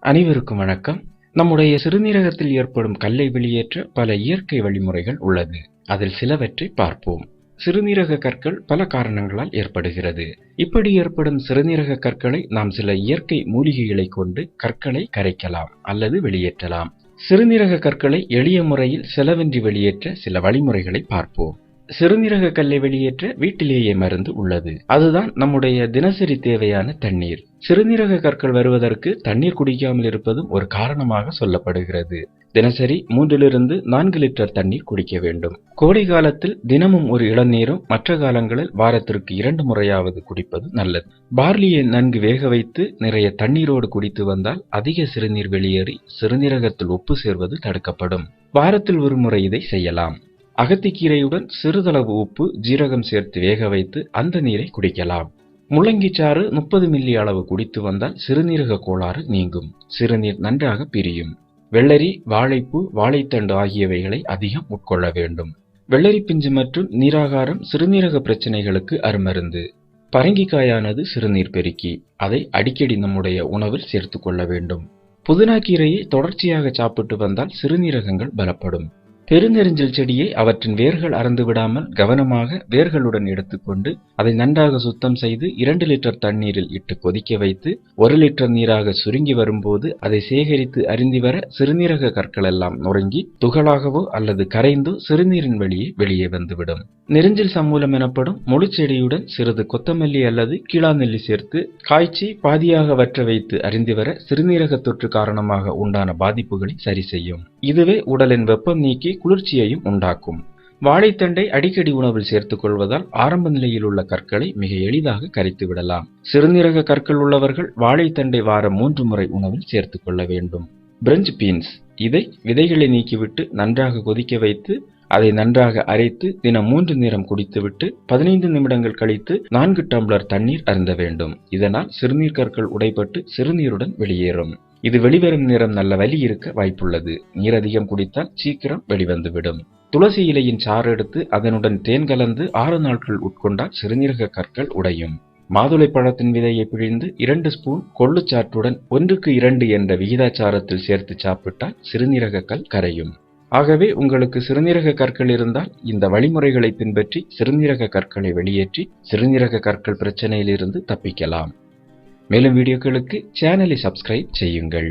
அனைவருக்கும் வணக்கம். நம்முடைய சிறுநீரகத்தில் ஏற்படும் கல்லை வெளியேற்ற பல இயற்கை வழிமுறைகள் உள்ளது. அதில் சிலவற்றை பார்ப்போம். சிறுநீரக கற்கள் பல காரணங்களால் ஏற்படுகிறது. இப்படி ஏற்படும் சிறுநீரக கற்களை நாம் சில இயற்கை மூலிகைகளை கொண்டு கற்களை கரைக்கலாம் அல்லது வெளியேற்றலாம். சிறுநீரக கற்களை எளிய முறையில் செலவின்றி வெளியேற்ற சில வழிமுறைகளை பார்ப்போம். சிறுநீரக கல்லை வெளியேற்ற வீட்டிலேயே மருந்து உள்ளது. அதுதான் நம்முடைய தினசரி தேவையான தண்ணீர். சிறுநீரக கற்கள் வருவதற்கு தண்ணீர் குடிக்காமல் இருப்பதும் ஒரு காரணமாக சொல்லப்படுகிறது. தினசரி 3-4 லிட்டர் தண்ணீர் குடிக்க வேண்டும். கோடை காலத்தில் தினமும் ஒரு இளநீரும், மற்ற காலங்களில் வாரத்திற்கு 2 முறையாவது குடிப்பது நல்லது. பார்லியை நன்கு வேக வைத்து நிறைய தண்ணீரோடு குடித்து வந்தால் அதிக சிறுநீர் வெளியேறி சிறுநீரகத்தில் உப்பு சேர்வது தடுக்கப்படும். வாரத்தில் ஒரு முறை இதை செய்யலாம். அகத்திக்கீரையுடன் சிறிதளவு உப்பு, ஜீரகம் சேர்த்து வேக வைத்து அந்த நீரை குடிக்கலாம். முள்ளங்கி சாறு 30 மில்லி அளவு குடித்து வந்தால் சிறுநீரக கோளாறு நீங்கும். சிறுநீர் நன்றாக பிரியும். வெள்ளரி, வாழைப்பூ, வாழைத்தண்டு ஆகியவைகளை அதிகம் உட்கொள்ள வேண்டும். வெள்ளரி பிஞ்சு மற்றும் நீராகாரம் சிறுநீரக பிரச்சனைகளுக்கு அருமருந்து. பரங்கிக்காயானது சிறுநீர் பெருக்கி. அதை அடிக்கடி நம்முடைய உணவில் சேர்த்து கொள்ள வேண்டும். புதினா கீரையை தொடர்ச்சியாக சாப்பிட்டு வந்தால் சிறுநீரகங்கள் பலப்படும். பெருநெரிஞ்சல் செடியை அவற்றின் வேர்கள் அறந்து விடாமல் கவனமாக வேர்களுடன் எடுத்துக்கொண்டு அதை நன்றாக சுத்தம் செய்து 2 லிட்டர் தண்ணீரில் இட்டு கொதிக்க வைத்து 1 லிட்டர் நீராக சுருங்கி வரும்போது அதை சேகரித்து அருந்தி வர சிறுநீரக கற்கள் எல்லாம் நொறுங்கி துகளாகவோ அல்லது கரைந்தோ சிறுநீரின் வழியே வெளியே வந்துவிடும். நெரிஞ்சல் சம்மூலம் எனப்படும் முழு செடியுடன் சிறிது கொத்தமல்லி அல்லது கீழாநெல்லி சேர்த்து காய்ச்சி பாதியாக வற்ற வைத்து அருந்தி வர சிறுநீரக தொற்று காரணமாக உண்டான பாதிப்புகளை சரி செய்யும். இதுவே உடலின் வெப்பம் நீக்கி குளிர்ச்சியையும் உண்டாக்கும். வாழைத்தண்டை அடிக்கடி உணவில் சேர்த்துக் கொள்வதால் ஆரம்ப நிலையில் உள்ள கற்களை மிக எளிதாக கரைத்து விடலாம். சிறுநீரக கற்கள் உள்ளவர்கள் வாழைத்தண்டை வாரம் 3 முறை உணவில் சேர்த்துக் கொள்ள வேண்டும். பிரெஞ்ச் பீன்ஸ், இதை விதைகளை நீக்கிவிட்டு நன்றாக கொதிக்க வைத்து அதை நன்றாக அரைத்து தினம் 3 நேரம் குடித்துவிட்டு 15 நிமிடங்கள் கழித்து 4 டம்ளர் தண்ணீர் அருந்த வேண்டும். இதனால் சிறுநீர் கற்கள் உடைபட்டு சிறுநீருடன் வெளியேறும். இது வெளிவரும் நேரம் நல்ல வலி இருக்க வாய்ப்புள்ளது. நீர் அதிகம் குடித்தால் சீக்கிரம் வெளிவந்துவிடும். துளசி இலையின் சாறு எடுத்து அதனுடன் தேன் கலந்து 6 நாட்கள் உட்கொண்டால் சிறுநீரக கற்கள் உடையும். மாதுளை பழத்தின் விதையை பிழிந்து 2 ஸ்பூன் கொள்ளுச்சாற்றுடன் 1:2 என்ற விகிதாச்சாரத்தில் சேர்த்து சாப்பிட்டால் சிறுநீரக கல் கரையும். ஆகவே உங்களுக்கு சிறுநீரக கற்கள் இருந்தால் இந்த வழிமுறைகளை பின்பற்றி சிறுநீரக கற்களை வெளியேற்றி சிறுநீரக கற்கள் பிரச்சனையிலிருந்து தப்பிக்கலாம். மேலும் வீடியோக்களுக்கு சேனலை சப்ஸ்கிரைப் செய்யுங்கள்.